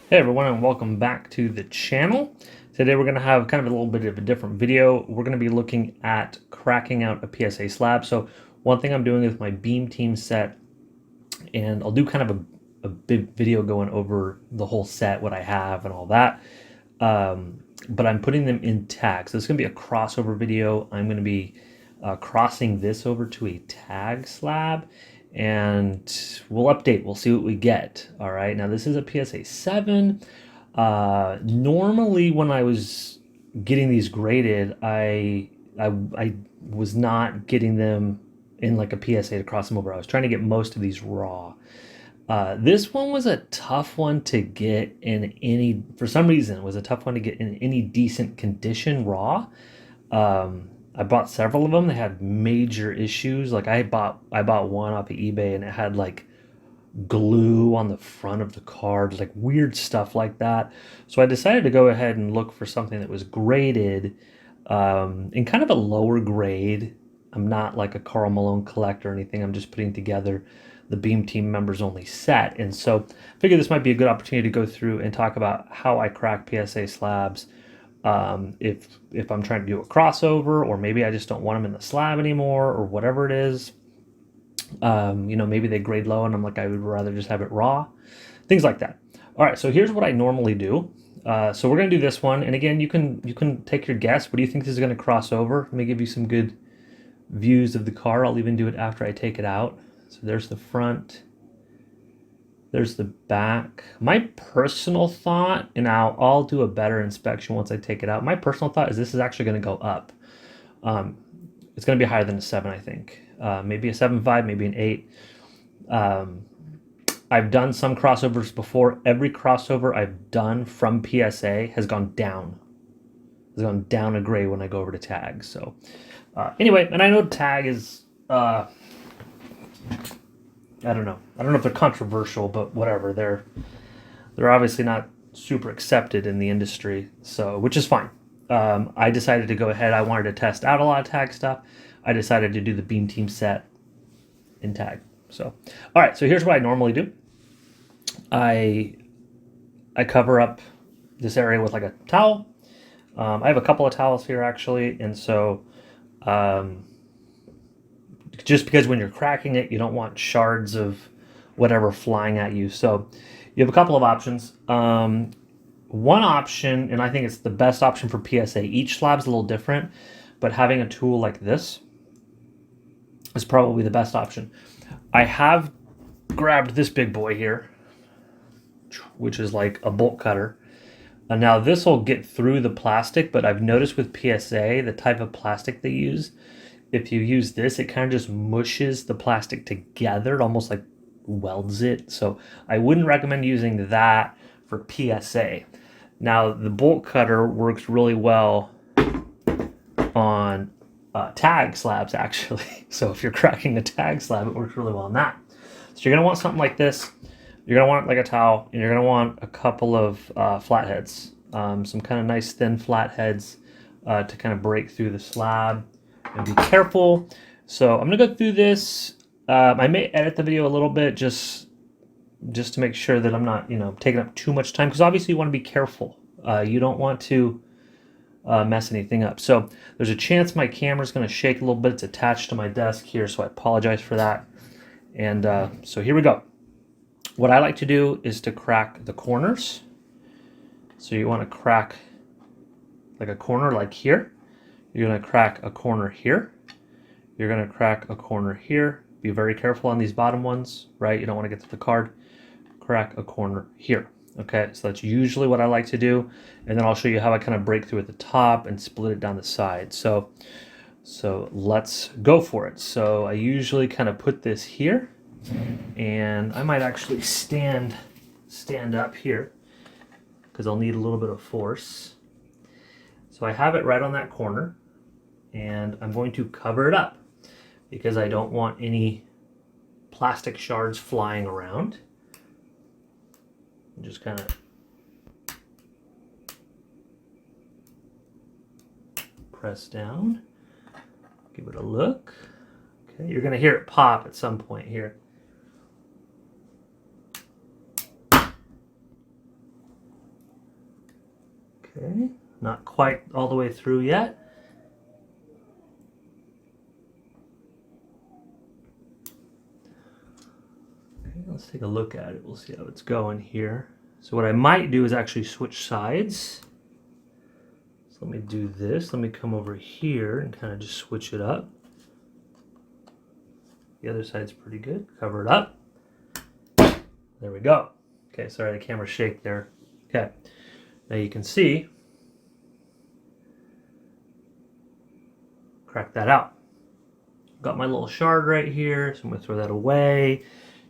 Hey everyone, and welcome back to the channel. Today we're going to have kind of a little bit of a different video. We're going to be looking at cracking out a PSA slab. So one thing I'm doing with my beam team set, and I'll do kind of a big video going over the whole set, what I have and all that. But I'm putting them in tags. So it's going to be a crossover video. I'm going to be crossing this over to a tag slab, and we'll update. We'll see what we get. All right. Now this is a PSA 7. Normally, when I was getting these graded, I was not getting them in like a PSA to cross them over. I was trying to get most of these raw. This one was a tough one to get in any, for some reason, it was a tough one to get in any decent condition raw. I bought several of them. They had major issues. Like I bought one off of eBay and it had like glue on the front of the card, like weird stuff like that. So I decided to go ahead and look for something that was graded in kind of a lower grade. I'm not like a Karl Malone collector or anything. I'm just putting together the Beam Team members only set. And so I figured this might be a good opportunity to go through and talk about how I crack PSA slabs. If I'm trying to do a crossover, or maybe I just don't want them in the slab anymore, or whatever it is. Maybe they grade low and I'm like, I would rather just have it raw. Things like that. All right, so here's what I normally do. So we're gonna do this one, and again, you can take your guess. What do you think this is gonna cross over? Let me give you some good views of the car. I'll even do it after I take it out. So there's the front. There's the back. My personal thought, and I'll do a better inspection once I take it out. My personal thought is this is actually going to go up. It's going to be higher than a 7, I think. Maybe a 7.5, maybe an 8. I've done some crossovers before. Every crossover I've done from PSA has gone down. Has gone down a grade when I go over to tag. So anyway, and I know tag is... I don't know. I don't know if they're controversial, but whatever. They're obviously not super accepted in the industry, so which is fine. I decided to go ahead. I wanted to test out a lot of tag stuff. I decided to do the Beam Team set in tag. So, all right. So here's what I normally do. I cover up this area with like a towel. I have a couple of towels here actually, and so. Just because when you're cracking it, you don't want shards of whatever flying at you. So you have a couple of options. One option, and I think it's the best option for PSA, each slab's a little different, but having a tool like this is probably the best option. I have grabbed this big boy here, which is like a bolt cutter. And now this will get through the plastic, but I've noticed with PSA, the type of plastic they use, if you use this, it kind of just mushes the plastic together. It almost like welds it. So I wouldn't recommend using that for PSA. Now, the bolt cutter works really well on tag slabs, actually. So if you're cracking a tag slab, it works really well on that. So you're going to want something like this. You're going to want like a towel, and you're going to want a couple of flatheads. Some kind of nice thin flatheads to kind of break through the slab. And be careful. So I'm gonna go through this. I may edit the video a little bit just to make sure that I'm not, taking up too much time, because obviously you want to be careful. You don't want to mess anything up. So there's a chance my camera's going to shake a little bit. It's attached to my desk here, so I apologize for that. And so here we go. What I like to do is to crack the corners. So you want to crack like a corner like here. You're going to crack a corner here. You're going to crack a corner here. Be very careful on these bottom ones, right? You don't want to get to the card. Crack a corner here. Okay, so that's usually what I like to do. And then I'll show you how I kind of break through at the top and split it down the side. So let's go for it. So I usually kind of put this here, and I might actually stand up here because I'll need a little bit of force. So I have it right on that corner, and I'm going to cover it up because I don't want any plastic shards flying around. Just kind of press down, give it a look. Okay, you're going to hear it pop at some point here. Okay, not quite all the way through yet. Okay, let's take a look at it. We'll see how it's going here. So what I might do is actually switch sides. So let me do this. Let me come over here and kind of just switch it up. The other side's pretty good. Cover it up. There we go. Okay, sorry, the camera shake there. Okay, now you can see, crack that out. Got my little shard right here, so I'm gonna throw that away.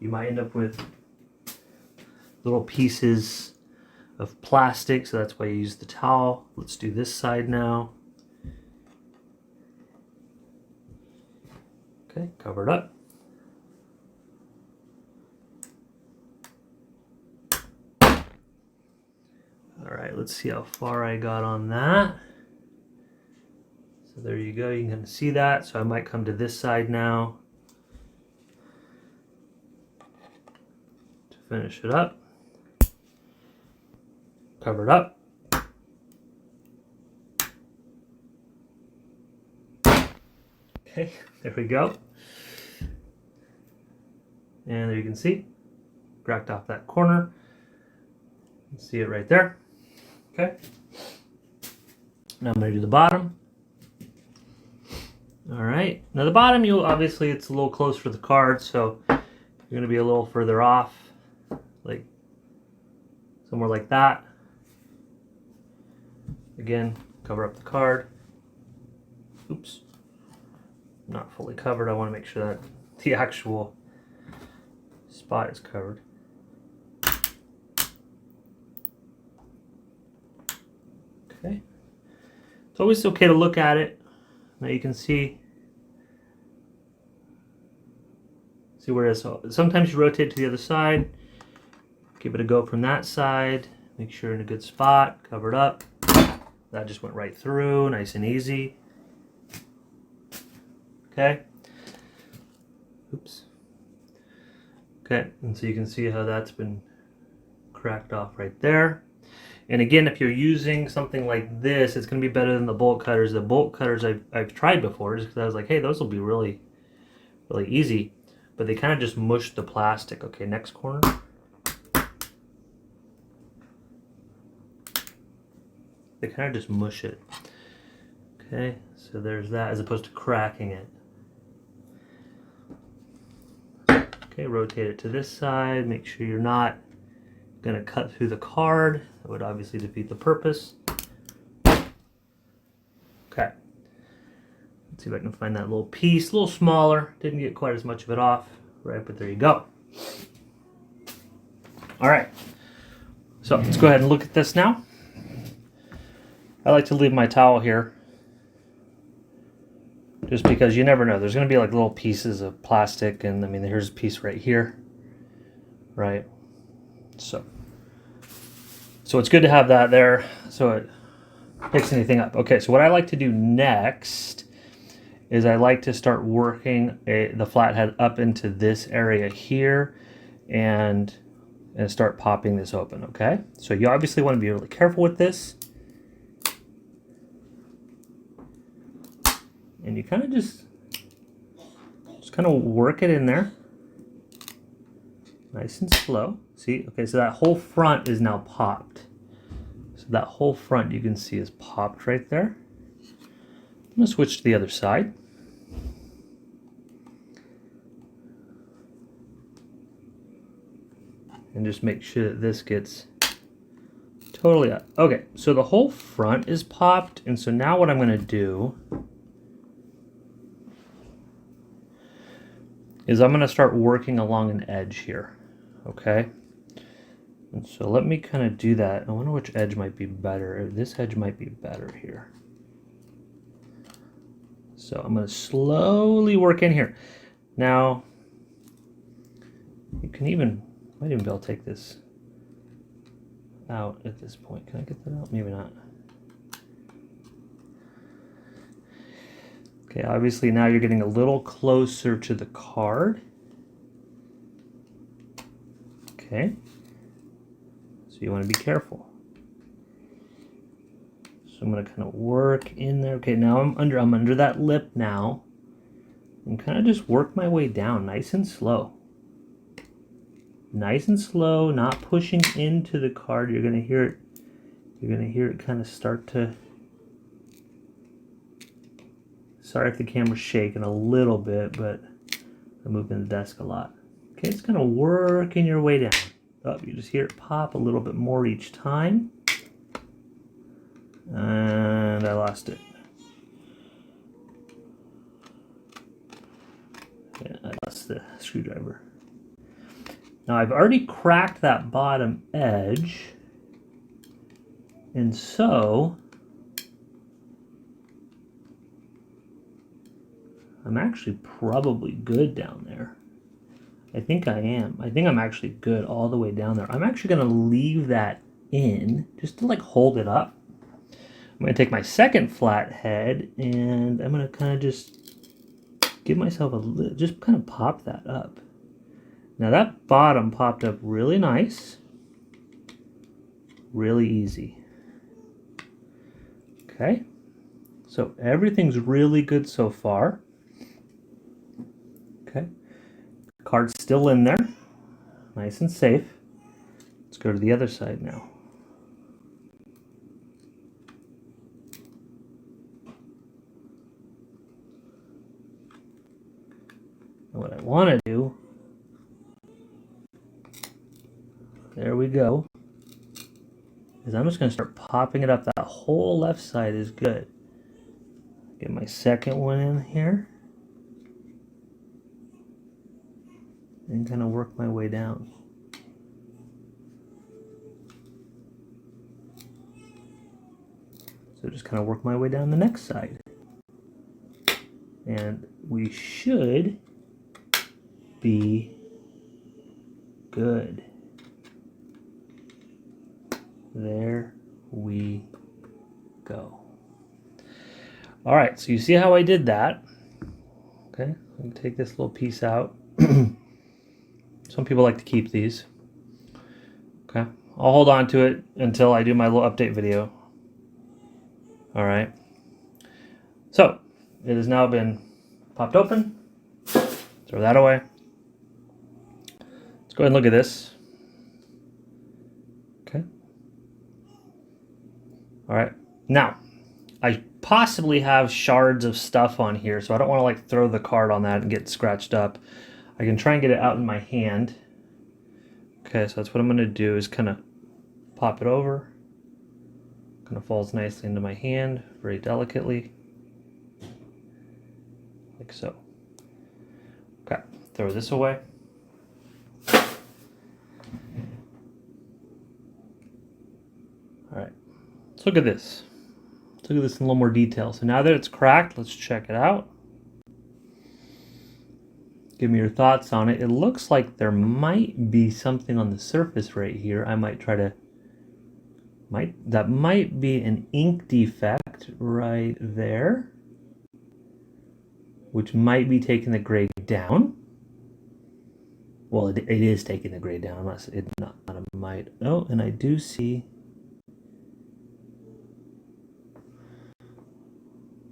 You might end up with little pieces of plastic, so that's why you use the towel. Let's do this side now. Okay, cover it up. All right, let's see how far I got on that. So there you go, you can see that. So I might come to this side now to finish it up. Cover it up. Okay, there we go. And there you can see, cracked off that corner. You can see it right there. Okay. Now I'm going to do the bottom. All right. Now the bottom, you obviously it's a little close for the card, so you're going to be a little further off, like somewhere like that. Again, cover up the card. Oops. Not fully covered. I want to make sure that the actual spot is covered. Okay. It's always okay to look at it. Now you can see where it is. So sometimes you rotate to the other side. Give it a go from that side. Make sure you're in a good spot. Cover it up. That just went right through, nice and easy. Okay. Oops. Okay, and so you can see how that's been cracked off right there. And again, if you're using something like this, it's going to be better than the bolt cutters. The bolt cutters I've tried before, just because I was like, hey, those will be really, really easy. But they kind of just mush the plastic. Okay, next corner. They kind of just mush it. Okay, so there's that, as opposed to cracking it. Okay, rotate it to this side. Make sure you're not going to cut through the card. That would obviously defeat the purpose. Okay. Let's see if I can find that little piece. A little smaller. Didn't get quite as much of it off. Right, but there you go. All right. So let's go ahead and look at this now. I like to leave my towel here, just because you never know. There's going to be like little pieces of plastic, and I mean, here's a piece right here, right? So it's good to have that there, so it picks anything up. Okay, so what I like to do next is I like to start working the flathead up into this area here, and start popping this open. Okay, so you obviously want to be really careful with this. And you kind of just kind of work it in there, nice and slow. See, okay, so that whole front is now popped. So that whole front you can see is popped right there. I'm gonna switch to the other side. And just make sure that this gets totally up. Okay, so the whole front is popped, and so now what I'm gonna do is I'm going to start working along an edge here, okay? And so let me kind of do that. I wonder which edge might be better. This edge might be better here. So I'm going to slowly work in here. Now, you can might even be able to take this out at this point. Can I get that out? Maybe not. Okay, obviously now you're getting a little closer to the card. Okay, so you want to be careful. So I'm going to kind of work in there. Okay, now I'm under that lip now. And kind of just work my way down nice and slow. Nice and slow, not pushing into the card. You're going to hear it. You're going to hear it kind of start to... Sorry if the camera's shaking a little bit, but I'm moving the desk a lot. Okay, it's kind of working your way down. Oh, you just hear it pop a little bit more each time. And I lost it. Yeah, I lost the screwdriver. Now I've already cracked that bottom edge. And so I'm actually probably good down there. I think I am. I think I'm actually good all the way down there. I'm actually going to leave that in just to like hold it up. I'm going to take my second flat head and I'm going to kind of just give myself a little, just kind of pop that up. Now that bottom popped up really nice. Really easy. Okay. So everything's really good so far. Okay. Card's still in there. Nice and safe. Let's go to the other side now. And what I want to do, there we go, is I'm just going to start popping it up. That whole left side is good. Get my second one in here. And kind of work my way down. So just kind of work my way down the next side. And we should be good. There we go. All right, so you see how I did that. Okay, let me take this little piece out. Some people like to keep these. Okay, I'll hold on to it until I do my little update video. All right. So it has now been popped open. Throw that away. Let's go ahead and look at this. Okay. All right. Now, I possibly have shards of stuff on here, so I don't want to like throw the card on that and get scratched up. I can try and get it out in my hand. Okay, so that's what I'm going to do is kind of pop it over. Kind of falls nicely into my hand, very delicately. Like so. Okay, throw this away. All right, let's look at this. Let's look at this in a little more detail. So now that it's cracked, let's check it out. Give me your thoughts on it. It looks like there might be something on the surface right here. I might try to, that might be an ink defect right there, which might be taking the grade down. Well, it is taking the grade down, unless it's not a might. Oh, and I do see,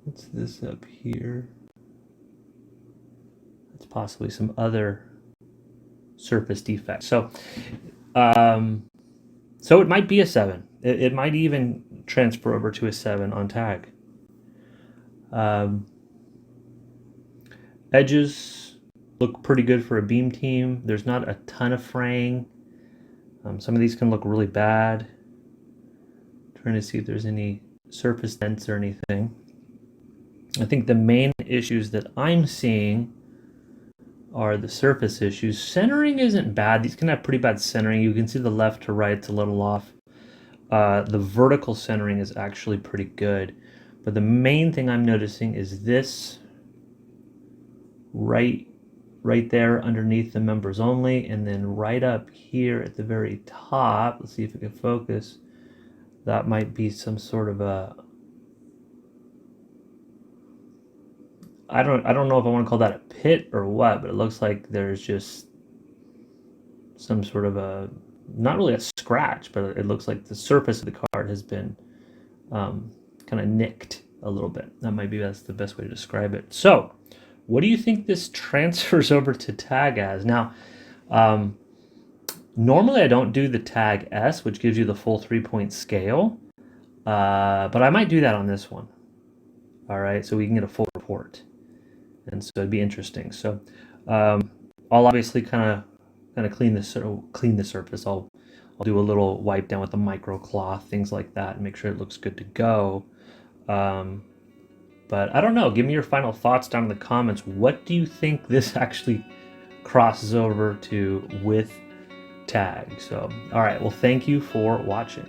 what's this up here? It's possibly some other surface defect. So, so it might be a 7. It might even transfer over to a 7 on tag. Edges look pretty good for a beam team. There's not a ton of fraying. Some of these can look really bad. Trying to see if there's any surface dents or anything. I think the main issues that I'm seeing are the surface issues. Centering isn't bad. These can have pretty bad centering. You can see the left to right, it's a little off. The vertical centering is actually pretty good. But the main thing I'm noticing is this right there underneath the members only, and then right up here at the very top, let's see if we can focus, that might be some sort of a, I don't know if I want to call that a pit or what, but it looks like there's just some sort of a, not really a scratch, but it looks like the surface of the card has been kind kind of nicked a little bit. That's the best way to describe it. So, what do you think this transfers over to tag as? Now, normally I don't do the tag S, which gives you the full 3-point scale, but I might do that on this one. All right, so we can get a full report, and so it'd be interesting. So, I'll obviously kind of clean the surface. I'll do a little wipe down with a micro cloth, things like that, and make sure it looks good to go. But I don't know. Give me your final thoughts down in the comments. What do you think this actually crosses over to with tag? So, all right. Well, thank you for watching.